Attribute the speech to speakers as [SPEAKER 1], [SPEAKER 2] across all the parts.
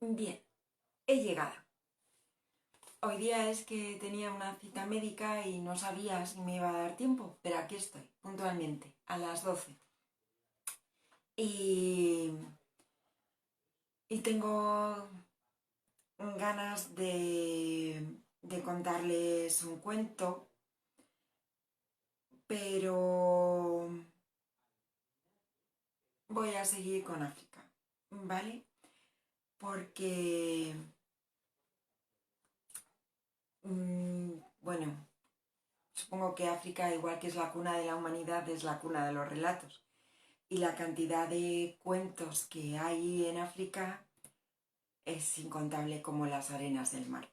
[SPEAKER 1] Bien, he llegado. Hoy día es que tenía una cita médica y no sabía si me iba a dar tiempo, pero aquí estoy, puntualmente, a las 12. Y, y tengo ganas de contarles un cuento, pero voy a seguir con África, ¿vale? Porque, bueno, supongo que África, igual que es la cuna de la humanidad, es la cuna de los relatos. Y la cantidad de cuentos que hay en África es incontable como las arenas del mar.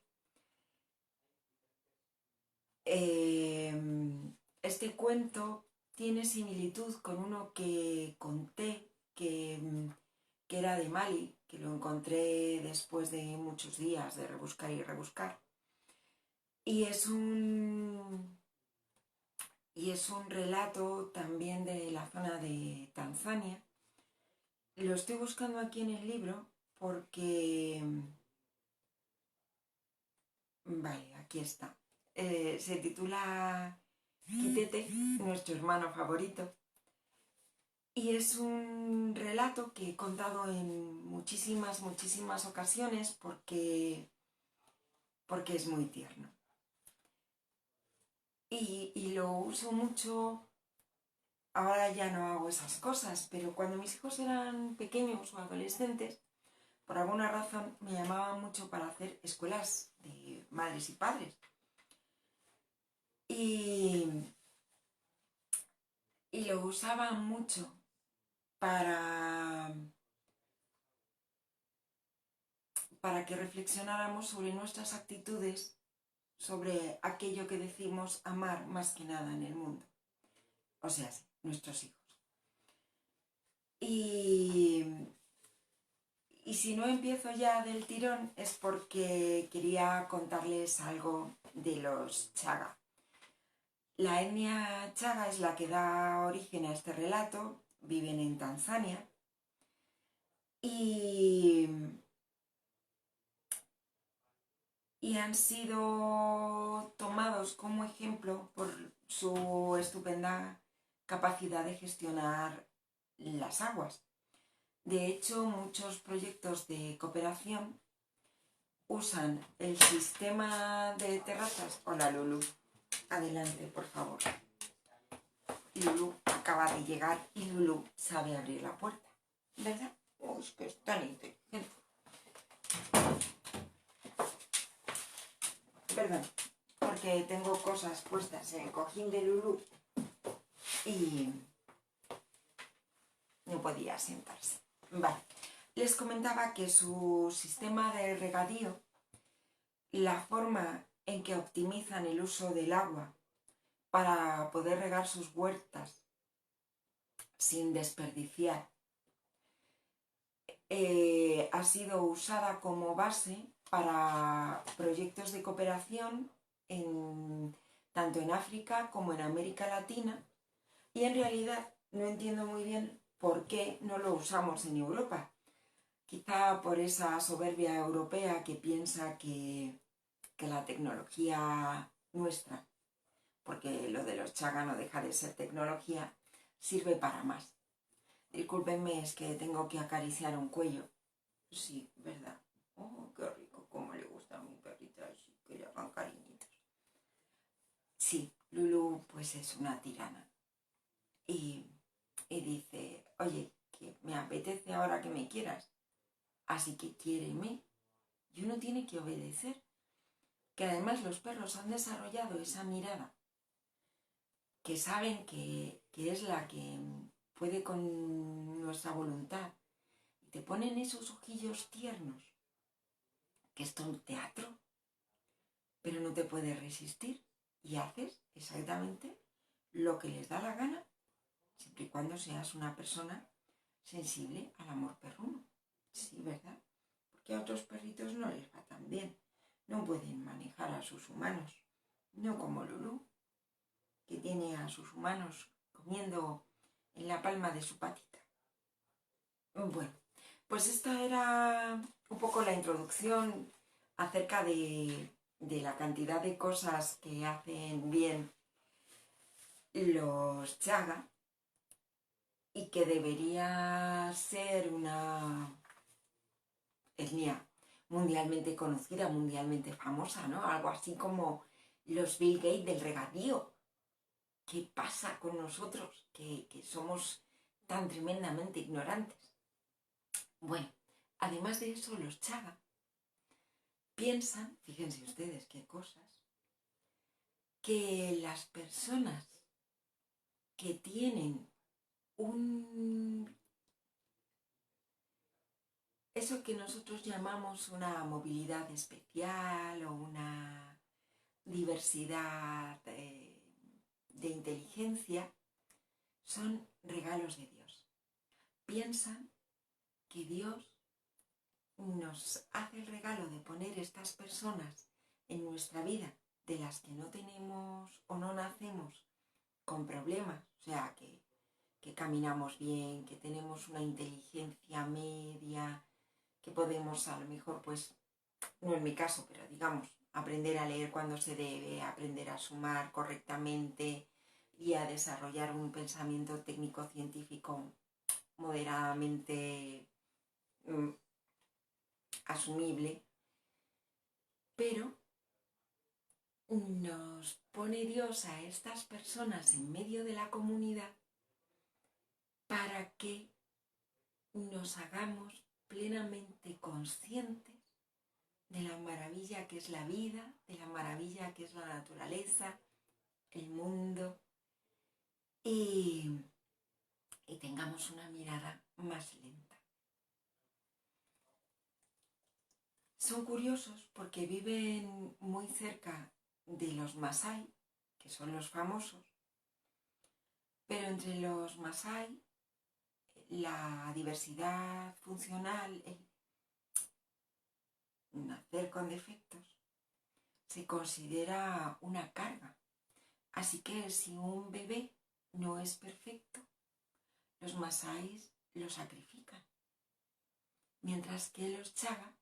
[SPEAKER 1] Este cuento tiene similitud con uno que conté que era de Mali, que lo encontré después de muchos días de rebuscar y rebuscar. Y es un relato también de la zona de Tanzania. Lo estoy buscando aquí en el libro porque... Vale, aquí está. Se titula Kitete, nuestro hermano favorito. Y es un relato que he contado en muchísimas ocasiones porque es muy tierno. Y lo uso mucho, ahora ya no hago esas cosas, pero cuando mis hijos eran pequeños o adolescentes, por alguna razón me llamaban mucho para hacer escuelas de madres y padres. Y lo usaban mucho para, para que reflexionáramos sobre nuestras actitudes, sobre aquello que decimos amar más que nada en el mundo. O sea, sí, nuestros hijos. Y, y si no empiezo ya del tirón es porque quería contarles algo de los Chaga. La etnia Chaga es la que da origen a este relato, viven en Tanzania y han sido tomados como ejemplo por su estupenda capacidad de gestionar las aguas. De hecho, muchos proyectos de cooperación usan el sistema de terrazas. Hola Lulu, adelante por favor. Lulu acaba de llegar y Lulu sabe abrir la puerta, ¿verdad? Uy, que es tan inteligente. Perdón, porque tengo cosas puestas en el cojín de Lulu y no podía sentarse. Vale, les comentaba que su sistema de regadío, la forma en que optimizan el uso del agua para poder regar sus huertas sin desperdiciar, ha sido usada como base para proyectos de cooperación tanto en África como en América Latina, y en realidad no entiendo muy bien por qué no lo usamos en Europa. Quizá por esa soberbia europea que piensa que la tecnología nuestra, porque lo de los Chaga no deja de ser tecnología, sirve para más. Discúlpenme, es que tengo que acariciar un cuello. Sí, ¿verdad? Oh, qué rico, cómo le gusta a mi perrita, así que le hagan cariñitos. Sí, Lulu pues es una tirana. Y dice, oye, que me apetece ahora que me quieras, así que quiéreme. Y uno tiene que obedecer. Que además los perros han desarrollado esa mirada, que saben que es la que puede con nuestra voluntad. Y te ponen esos ojillos tiernos, que es todo un teatro, pero no te puedes resistir y haces exactamente lo que les da la gana, siempre y cuando seas una persona sensible al amor perruno. Sí, ¿verdad? Porque a otros perritos no les va tan bien. No pueden manejar a sus humanos. No como Lulu, que tiene a sus humanos comiendo en la palma de su patita. Bueno, Pues esta era un poco la introducción acerca de la cantidad de cosas que hacen bien los chaga y que debería ser una etnia mundialmente conocida, mundialmente famosa, ¿no? Algo así como los Bill Gates del regadío. ¿Qué pasa con nosotros que somos tan tremendamente ignorantes? Bueno, además de eso, los chaga piensan, fíjense ustedes qué cosas, que las personas que tienen eso que nosotros llamamos una movilidad especial o una diversidad de inteligencia, son regalos de Dios. Piensan que Dios nos hace el regalo de poner estas personas en nuestra vida de las que no tenemos o no nacemos con problemas, o sea, que caminamos bien, que tenemos una inteligencia media, que podemos a lo mejor, pues, no en mi caso, pero digamos, aprender a leer cuando se debe, aprender a sumar correctamente y a desarrollar un pensamiento técnico-científico moderadamente asumible, pero nos pone Dios a estas personas en medio de la comunidad para que nos hagamos plenamente conscientes de la maravilla que es la vida, de la maravilla que es la naturaleza, el mundo, y tengamos una mirada más lenta. Son curiosos porque viven muy cerca de los Masái, que son los famosos, pero entre los Masái la diversidad funcional, el nacer con defectos, se considera una carga. Así que si un bebé no es perfecto, los masáis lo sacrifican, mientras que los chaga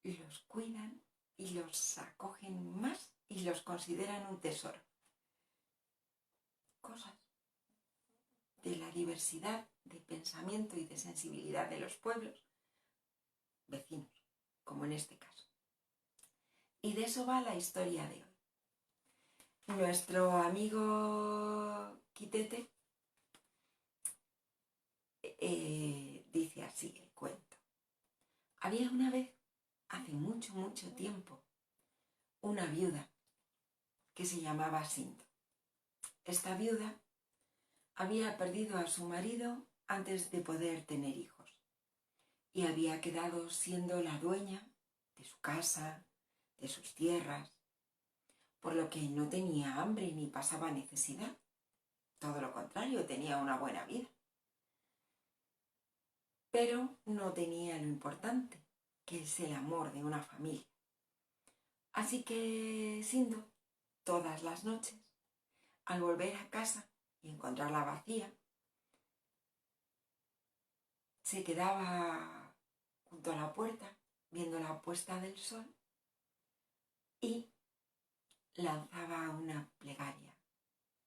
[SPEAKER 1] los cuidan y los acogen más y los consideran un tesoro. Cosas de la diversidad de pensamiento y de sensibilidad de los pueblos vecinos, como en este caso. Y de eso va la historia de hoy. Nuestro amigo Quitete dice así el cuento. Había una vez, hace mucho, mucho tiempo, una viuda que se llamaba Sindo. Esta viuda había perdido a su marido antes de poder tener hijos y había quedado siendo la dueña de su casa, de sus tierras, por lo que no tenía hambre ni pasaba necesidad. Todo lo contrario, tenía una buena vida. Pero no tenía lo importante, que es el amor de una familia. Así que Sindo, todas las noches, al volver a casa y encontrarla vacía, se quedaba junto a la puerta viendo la puesta del sol y lanzaba una plegaria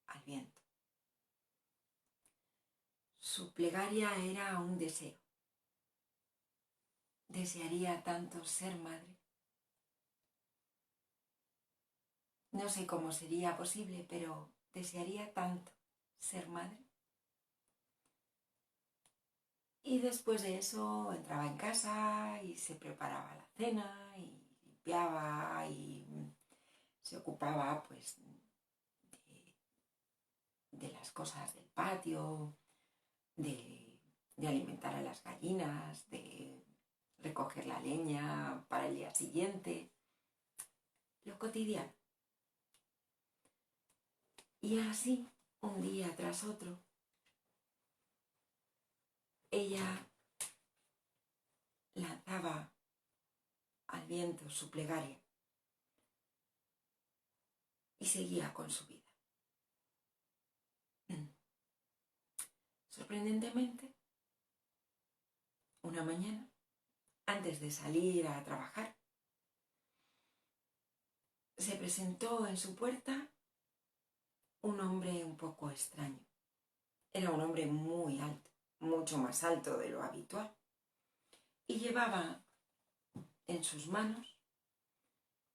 [SPEAKER 1] al viento. Su plegaria era un deseo. Desearía tanto ser madre. No sé cómo sería posible, pero desearía tanto ser madre. Y después de eso entraba en casa y se preparaba la cena y limpiaba y se ocupaba pues de las cosas del patio, de alimentar a las gallinas, de recoger la leña para el día siguiente, lo cotidiano. Y así, un día tras otro, ella lanzaba al viento su plegaria y seguía con su vida. Sorprendentemente, una mañana, antes de salir a trabajar, se presentó en su puerta un hombre un poco extraño. Era un hombre muy alto, mucho más alto de lo habitual, y llevaba en sus manos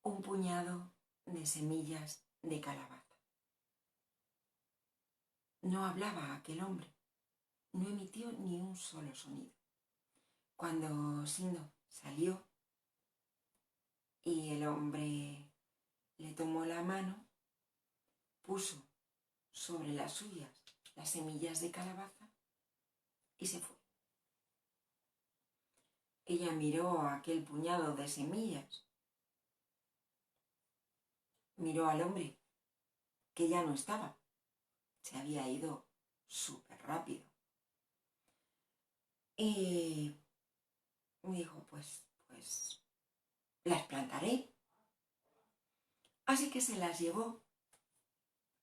[SPEAKER 1] un puñado de semillas de calabaza. No hablaba aquel hombre, no emitió ni un solo sonido. Cuando Sindo salió y el hombre le tomó la mano, puso sobre las suyas las semillas de calabaza y se fue. Ella miró aquel puñado de semillas, miró al hombre, que ya no estaba, se había ido súper rápido. Y dijo, pues las plantaré. Así que se las llevó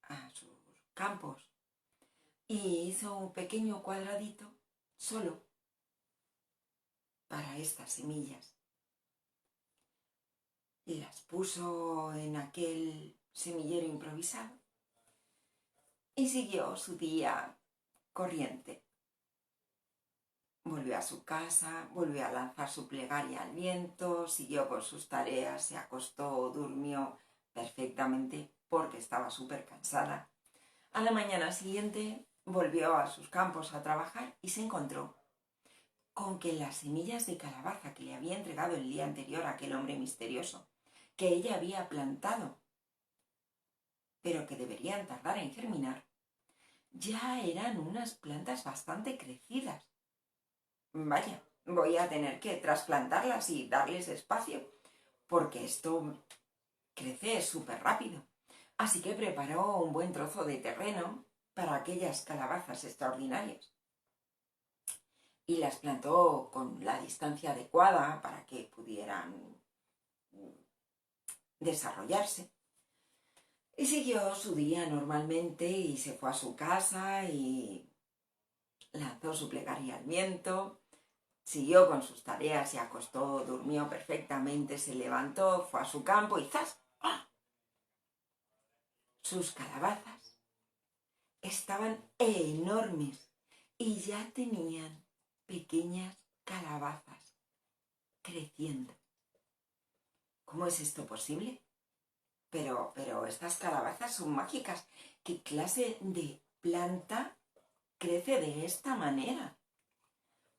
[SPEAKER 1] a sus campos y hizo un pequeño cuadradito solo para estas semillas. Y las puso en aquel semillero improvisado y siguió su día corriente. Volvió a su casa, volvió a lanzar su plegaria al viento, siguió con sus tareas, se acostó, durmió perfectamente porque estaba súper cansada. A la mañana siguiente volvió a sus campos a trabajar y se encontró con que las semillas de calabaza que le había entregado el día anterior a aquel hombre misterioso, que ella había plantado, pero que deberían tardar en germinar, ya eran unas plantas bastante crecidas. Vaya, voy a tener que trasplantarlas y darles espacio, porque esto crece súper rápido. Así que preparó un buen trozo de terreno para aquellas calabazas extraordinarias. Y las plantó con la distancia adecuada para que pudieran desarrollarse. Y siguió su día normalmente y se fue a su casa y lanzó su plegaria al viento. Siguió con sus tareas, se acostó, durmió perfectamente, se levantó, fue a su campo y ¡zas! ¡Ah! Sus calabazas estaban enormes y ya tenían pequeñas calabazas creciendo. ¿Cómo es esto posible? Pero estas calabazas son mágicas. ¿Qué clase de planta crece de esta manera?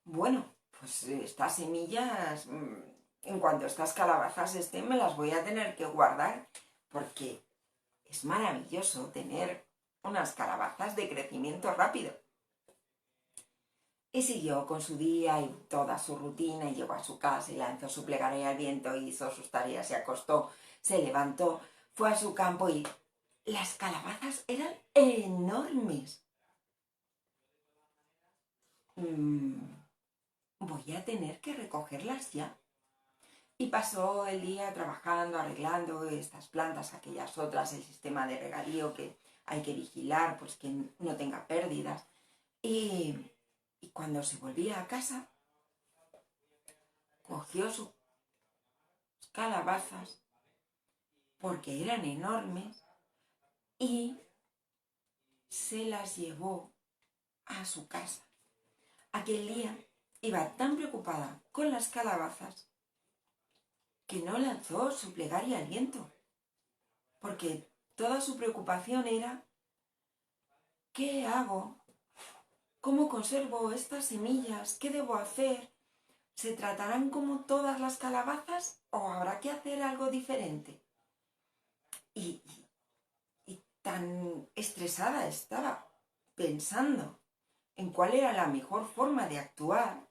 [SPEAKER 1] Bueno, pues estas semillas, en cuanto estas calabazas estén, me las voy a tener que guardar porque es maravilloso tener unas calabazas de crecimiento rápido. Y siguió con su día y toda su rutina y llegó a su casa y lanzó su plegaria al viento, hizo sus tareas, se acostó, se levantó, fue a su campo y las calabazas eran enormes. Voy a tener que recogerlas ya. Y pasó el día trabajando, arreglando estas plantas, aquellas otras, el sistema de regadío que hay que vigilar, pues que no tenga pérdidas. Y cuando se volvía a casa, cogió sus calabazas, porque eran enormes, y se las llevó a su casa. Aquel día iba tan preocupada con las calabazas que no lanzó su plegaria al viento, porque toda su preocupación era ¿qué hago? ¿Cómo conservo estas semillas? ¿Qué debo hacer? ¿Se tratarán como todas las calabazas o habrá que hacer algo diferente? Y tan estresada estaba pensando en cuál era la mejor forma de actuar,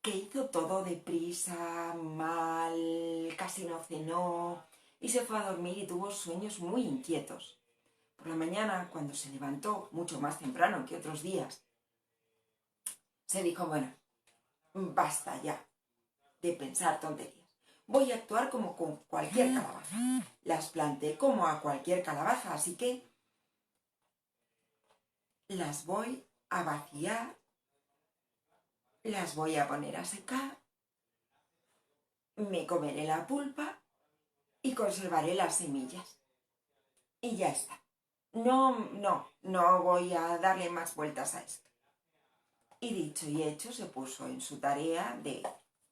[SPEAKER 1] que hizo todo deprisa, mal, casi no cenó y se fue a dormir y tuvo sueños muy inquietos. Por la mañana, cuando se levantó, mucho más temprano que otros días, se dijo, bueno, basta ya de pensar tonterías. Voy a actuar como con cualquier calabaza. Las planté como a cualquier calabaza, así que las voy a vaciar las voy a poner a secar, me comeré la pulpa y conservaré las semillas. Y ya está. No voy a darle más vueltas a esto. Y dicho y hecho, se puso en su tarea de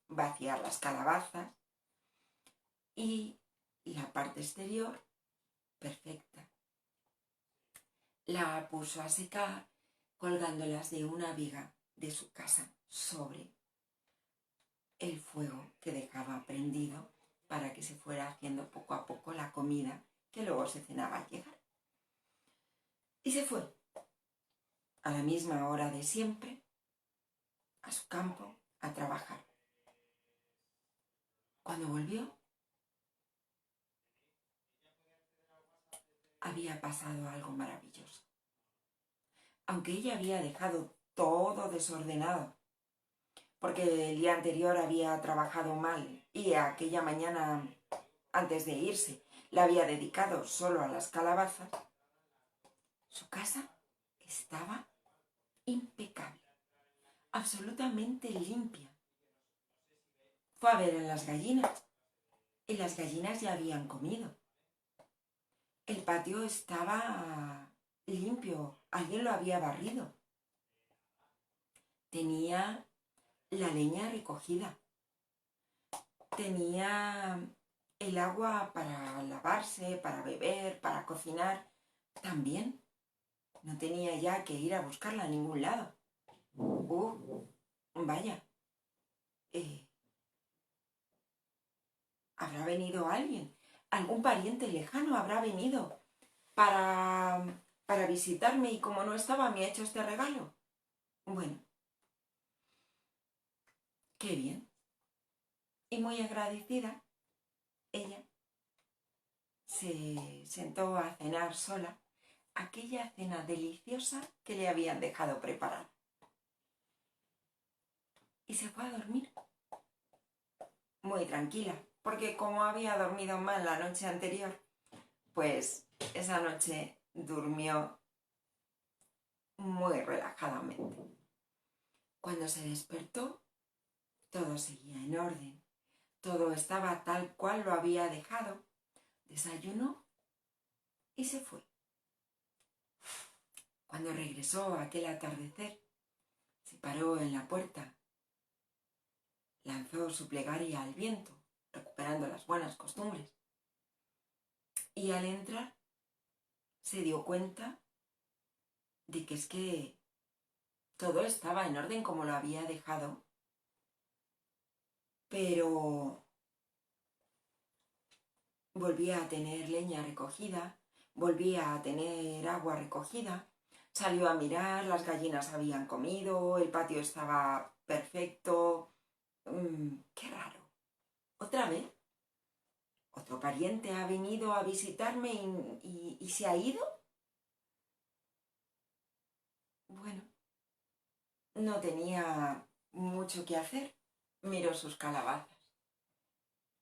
[SPEAKER 1] vaciar las calabazas y la parte exterior perfecta. La puso a secar colgándolas de una viga de su casa sobre el fuego que dejaba prendido para que se fuera haciendo poco a poco la comida que luego se cenaba al llegar. Y se fue a la misma hora de siempre a su campo a trabajar. Cuando volvió, había pasado algo maravilloso. Aunque ella había dejado todo desordenado, porque el día anterior había trabajado mal y aquella mañana, antes de irse, la había dedicado solo a las calabazas, su casa estaba impecable, absolutamente limpia. Fue a ver a las gallinas y las gallinas ya habían comido. El patio estaba limpio, alguien lo había barrido. Tenía la leña recogida. Tenía el agua para lavarse, para beber, para cocinar. También no tenía ya que ir a buscarla a ningún lado. Vaya. ¿Habrá venido alguien? ¿Algún pariente lejano habrá venido para visitarme y como no estaba me ha hecho este regalo? Bueno, qué bien. Y muy agradecida, ella se sentó a cenar sola aquella cena deliciosa que le habían dejado preparar. Y se fue a dormir, muy tranquila, porque como había dormido mal la noche anterior, pues esa noche durmió muy relajadamente. Cuando se despertó, todo seguía en orden, todo estaba tal cual lo había dejado, desayunó y se fue. Cuando regresó aquel atardecer, se paró en la puerta, lanzó su plegaria al viento, recuperando las buenas costumbres, y al entrar se dio cuenta de que es que todo estaba en orden como lo había dejado, pero volvía a tener leña recogida, volvía a tener agua recogida, salió a mirar, las gallinas habían comido, el patio estaba perfecto. Qué raro. ¿Otra vez? ¿Otro pariente ha venido a visitarme y se ha ido? Bueno, no tenía mucho que hacer. Miró sus calabazas.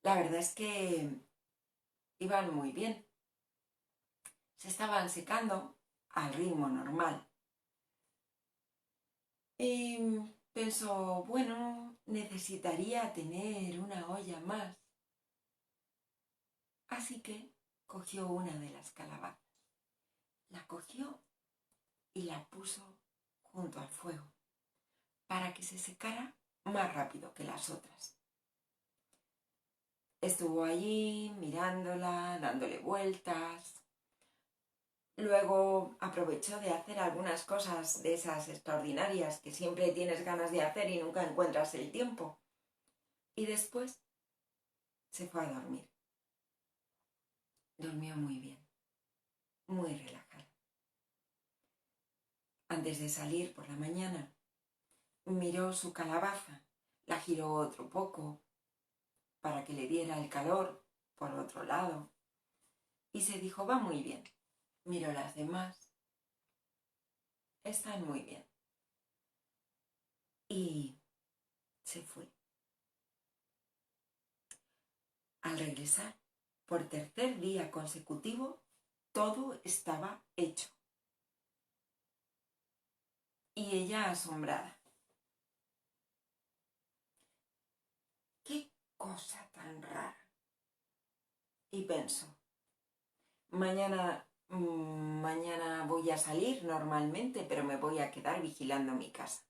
[SPEAKER 1] La verdad es que iban muy bien. Se estaban secando al ritmo normal. Y pensó, bueno, necesitaría tener una olla más. Así que cogió una de las calabazas. La cogió y la puso junto al fuego para que se secara más rápido que las otras. Estuvo allí mirándola, dándole vueltas. Luego aprovechó de hacer algunas cosas de esas extraordinarias que siempre tienes ganas de hacer y nunca encuentras el tiempo. Y después se fue a dormir. Durmió muy bien, muy relajada. Antes de salir por la mañana, miró su calabaza, la giró otro poco para que le diera el calor por otro lado y se dijo, va muy bien. Miró las demás, están muy bien. Y se fue. Al regresar, por tercer día consecutivo, todo estaba hecho. Y ella asombrada. cosa tan rara. Y pensó, mañana voy a salir normalmente, pero me voy a quedar vigilando mi casa.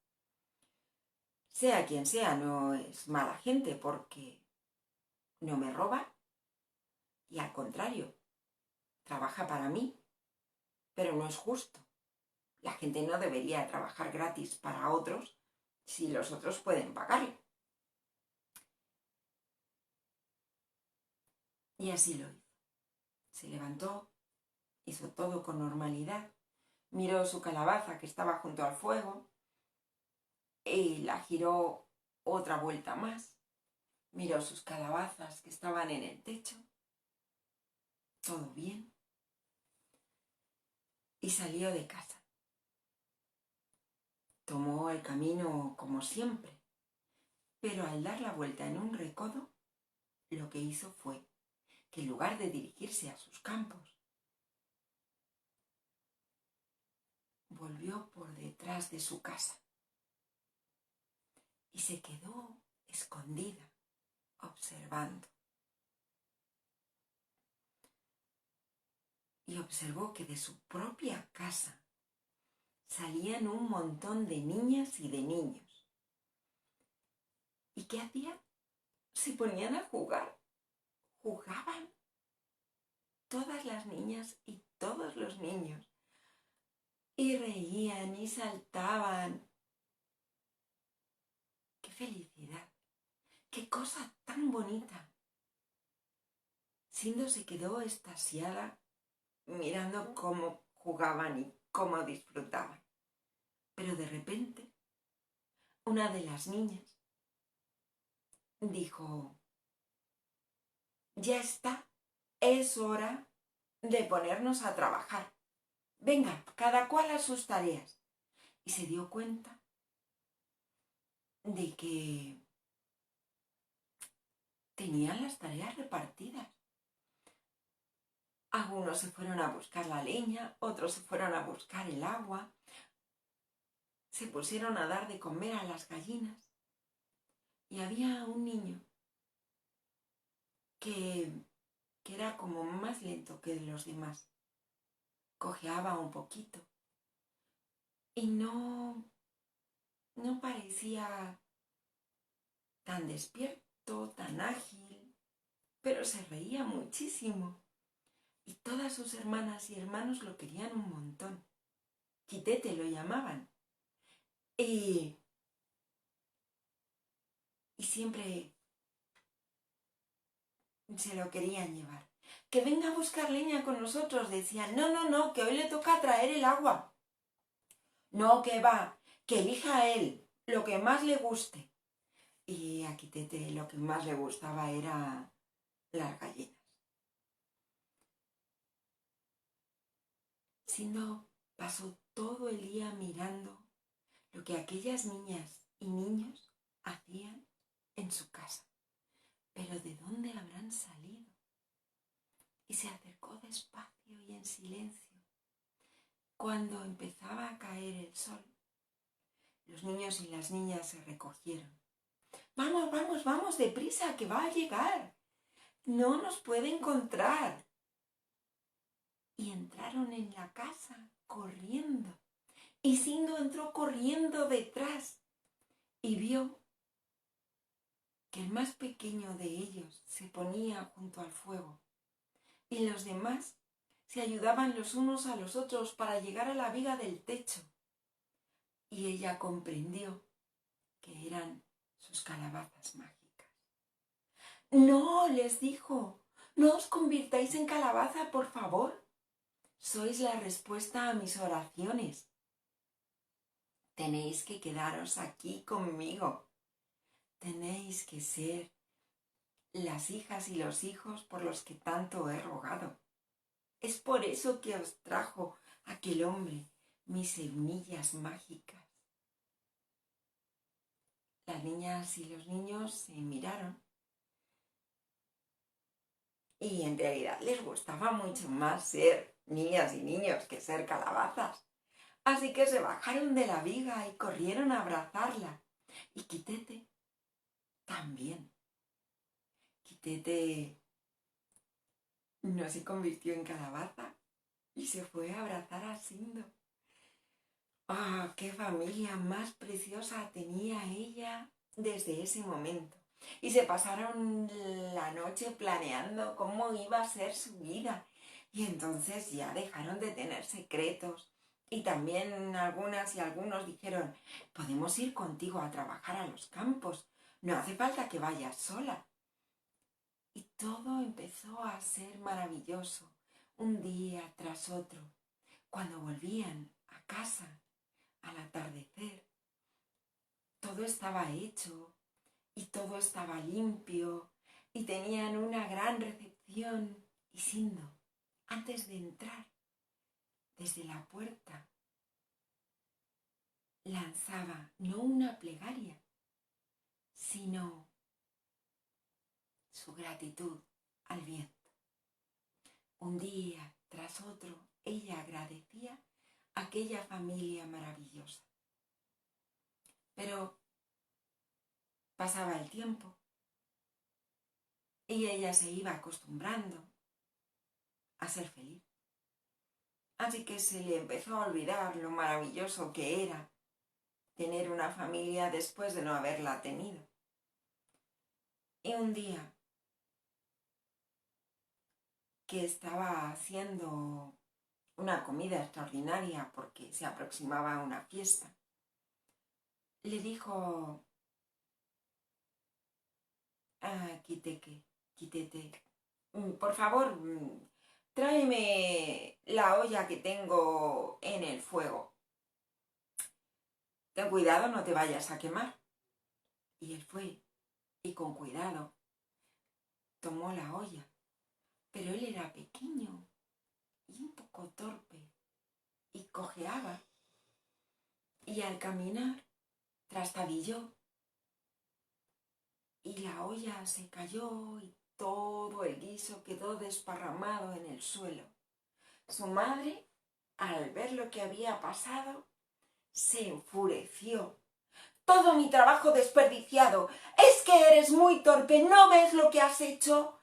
[SPEAKER 1] Sea quien sea, no es mala gente porque no me roba y al contrario, trabaja para mí, pero no es justo. La gente no debería trabajar gratis para otros si los otros pueden pagarlo. Y así lo hizo. Se levantó, hizo todo con normalidad, miró su calabaza que estaba junto al fuego y la giró otra vuelta más. Miró sus calabazas que estaban en el techo. Todo bien. Y salió de casa. Tomó el camino como siempre, pero al dar la vuelta en un recodo, lo que hizo fue que en lugar de dirigirse a sus campos, volvió por detrás de su casa y se quedó escondida, observando. Y observó que de su propia casa salían un montón de niñas y de niños. ¿Y qué hacían? Se ponían a jugar. Jugaban. Todas las niñas y todos los niños. Y reían y saltaban. ¡Qué felicidad! ¡Qué cosa tan bonita! Sindo se quedó extasiada mirando cómo jugaban y cómo disfrutaban. Pero de repente, una de las niñas dijo, ya está, es hora de ponernos a trabajar. Venga, cada cual a sus tareas. Y se dio cuenta de que tenían las tareas repartidas. Algunos se fueron a buscar la leña, otros se fueron a buscar el agua, se pusieron a dar de comer a las gallinas. Y había un niño que era como más lento que los demás. Cojeaba un poquito y no parecía tan despierto, tan ágil, pero se reía muchísimo. Y todas sus hermanas y hermanos lo querían un montón. Quitete lo llamaban. Y siempre se lo querían llevar. Que venga a buscar leña con nosotros, decían. No, que hoy le toca traer el agua. No, que va, que elija él lo que más le guste. Y a Quitete lo que más le gustaba era las gallinas. Sindo pasó todo el día mirando lo que aquellas niñas y niños hacían en su casa. Pero ¿de dónde habrán salido? Y se acercó despacio y en silencio. Cuando empezaba a caer el sol, los niños y las niñas se recogieron. Vamos, deprisa, que va a llegar. No nos puede encontrar. Y entraron en la casa corriendo. Y Sindo entró corriendo detrás y vio que el más pequeño de ellos se ponía junto al fuego y los demás se ayudaban los unos a los otros para llegar a la viga del techo. Y ella comprendió que eran sus calabazas mágicas. No, les dijo, no os convirtáis en calabaza, por favor. Sois la respuesta a mis oraciones. Tenéis que quedaros aquí conmigo. Tenéis que ser las hijas y los hijos por los que tanto he rogado. Es por eso que os trajo aquel hombre mis semillas mágicas. Las niñas y los niños se miraron y en realidad les gustaba mucho más ser niñas y niños que ser calabazas. Así que se bajaron de la viga y corrieron a abrazarla. Y Quitete también. Quitete no se convirtió en calabaza y se fue a abrazar a Sindo. ¡Ah, qué familia más preciosa tenía ella desde ese momento! Y se pasaron la noche planeando cómo iba a ser su vida. Y entonces ya dejaron de tener secretos. Y también algunas y algunos dijeron, podemos ir contigo a trabajar a los campos. No hace falta que vayas sola. Y todo empezó a ser maravilloso, un día tras otro. Cuando volvían a casa, al atardecer, todo estaba hecho y todo estaba limpio y tenían una gran recepción. Y Sindo, antes de entrar, desde la puerta, lanzaba no una plegaria, sino su gratitud al viento. Un día tras otro, ella agradecía a aquella familia maravillosa. Pero pasaba el tiempo y ella se iba acostumbrando a ser feliz. Así que se le empezó a olvidar lo maravilloso que era tener una familia después de no haberla tenido. Y un día que estaba haciendo una comida extraordinaria porque se aproximaba una fiesta, le dijo a Quitete, por favor, tráeme la olla que tengo en el fuego. Ten cuidado, no te vayas a quemar. Y él fue, y con cuidado, tomó la olla. Pero él era pequeño y un poco torpe, y cojeaba. Y al caminar, trastabilló. Y la olla se cayó y todo el guiso quedó desparramado en el suelo. Su madre, al ver lo que había pasado, se enfureció. Todo mi trabajo desperdiciado. Es que eres muy torpe, ¿no ves lo que has hecho?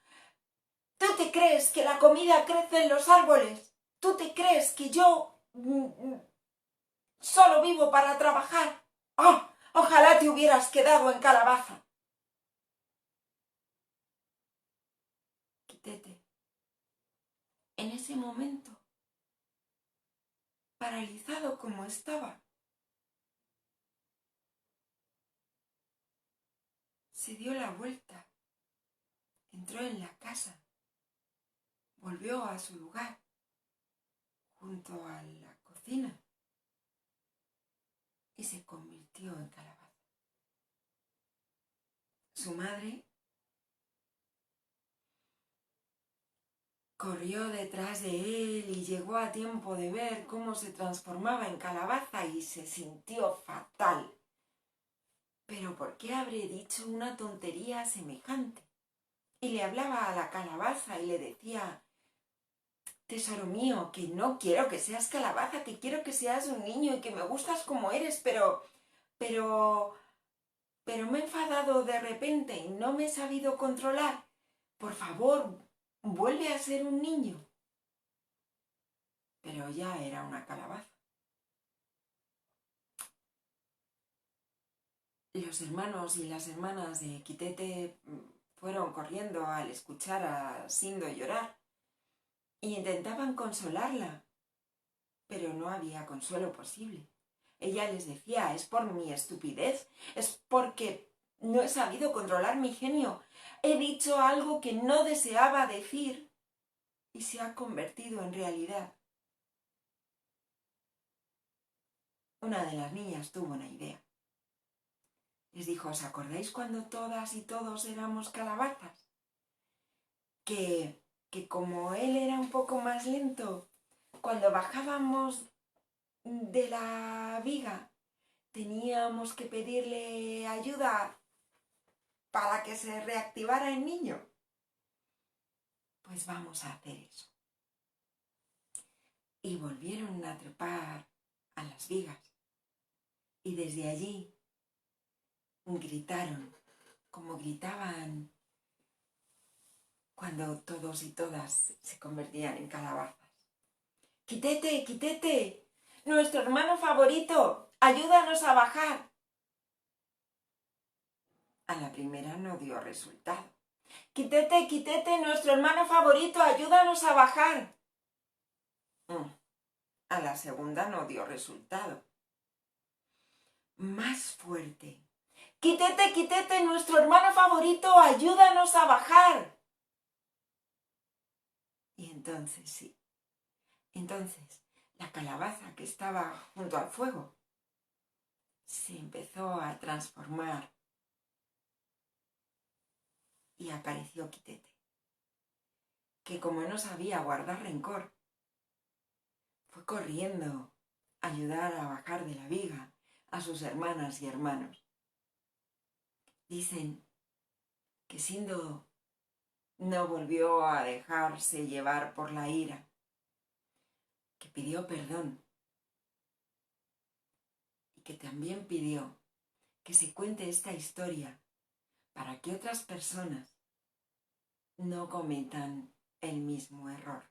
[SPEAKER 1] ¿Tú te crees que la comida crece en los árboles? ¿Tú te crees que yo solo vivo para trabajar? ¡Oh! Ojalá te hubieras quedado en calabaza. Quitete, en ese momento, paralizado como estaba, se dio la vuelta, entró en la casa, volvió a su lugar, junto a la cocina, y se convirtió en calabaza. Su madre corrió detrás de él y llegó a tiempo de ver cómo se transformaba en calabaza y se sintió fatal. ¿Pero por qué habré dicho una tontería semejante? Y le hablaba a la calabaza y le decía, tesoro mío, que no quiero que seas calabaza, que quiero que seas un niño y que me gustas como eres, pero me he enfadado de repente y no me he sabido controlar. Por favor, vuelve a ser un niño. Pero ya era una calabaza. Los hermanos y las hermanas de Quitete fueron corriendo al escuchar a Sindo llorar e intentaban consolarla, pero no había consuelo posible. Ella les decía, es por mi estupidez, es porque no he sabido controlar mi genio. He dicho algo que no deseaba decir y se ha convertido en realidad. Una de las niñas tuvo una idea. Les dijo, ¿os acordáis cuando todas y todos éramos calabazas? Que como él era un poco más lento, cuando bajábamos de la viga, teníamos que pedirle ayuda para que se reactivara el niño. Pues vamos a hacer eso. Y volvieron a trepar a las vigas. Y desde allí gritaron, como gritaban cuando todos y todas se convertían en calabazas. ¡Quitete, Quitete! ¡Nuestro hermano favorito! ¡Ayúdanos a bajar! A la primera no dio resultado. ¡Quitete, Quitete! ¡Nuestro hermano favorito! ¡Ayúdanos a bajar! A la segunda no dio resultado. Más fuerte. ¡Quitete, Quitete! ¡Nuestro hermano favorito! ¡Ayúdanos a bajar! Y entonces sí. Entonces la calabaza que estaba junto al fuego se empezó a transformar y apareció Quitete, que como no sabía guardar rencor, fue corriendo a ayudar a bajar de la viga a sus hermanas y hermanos. Dicen que Sindo no volvió a dejarse llevar por la ira, que pidió perdón y que también pidió que se cuente esta historia para que otras personas no cometan el mismo error,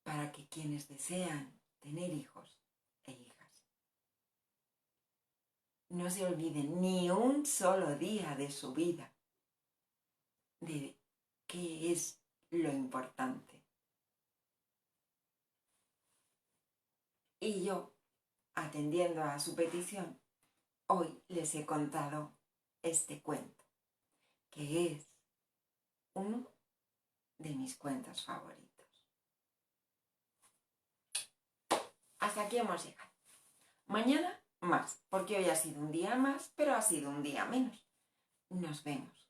[SPEAKER 1] para que quienes desean tener hijos e hijas no se olviden ni un solo día de su vida de qué es lo importante. Y yo, atendiendo a su petición, hoy les he contado este cuento, que es uno de mis cuentos favoritos. Hasta aquí hemos llegado. Mañana más, porque hoy ha sido un día más, pero ha sido un día menos. Nos vemos.